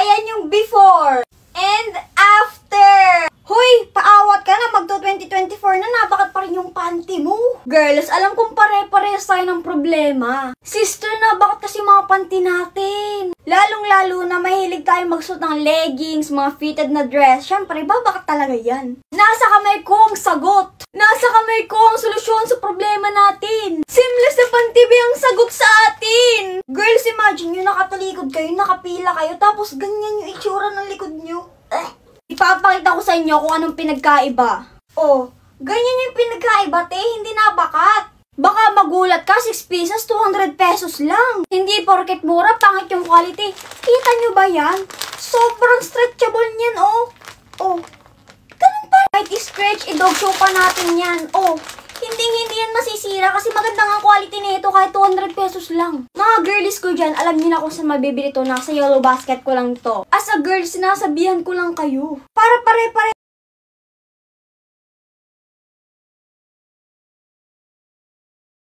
ayan yung before and after. Hoy, paawat ka na, magto-2024 na, nabakat pa rin yung panty mo. Girls, alam kong pare-parehas tayo ng problema. Sister, nabakat kasi mga panty natin. Lalong-lalo na mahilig tayo magsuot ng leggings, mga fitted na dress. Syempre, babakat talaga yan. Nasa kamay ko ang sagot. Nasa kamay ko ang solusyon sa problema natin. Seamless na panty ba ang sagot sa atin? Girls, imagine nyo, nakatalikod kayo, nakapila kayo, tapos ganyan yung itsura ng likod nyo. Ipapakita ko sa inyo kung anong pinagkaiba. Oh, ganyan yung pinagkaiba, te, hindi nabakat. Baka magulat ka, 6 pieces, 200 pesos lang. Hindi porket mura, pangit yung quality. Kita nyo ba yan? Sobrang stretchable niyan, oh. Oh, ganun pa. Kahit i-stretch, i-dog show pa natin yan. Oh, hindi yan masisira kasi maganda nga quality nito kahit 200 pesos lang. Mga girlies ko dyan, alam niyo na kung saan mabibili to. Nasa yellow basket ko lang to. As a girl, sinasabihan ko lang kayo. Para pare-pare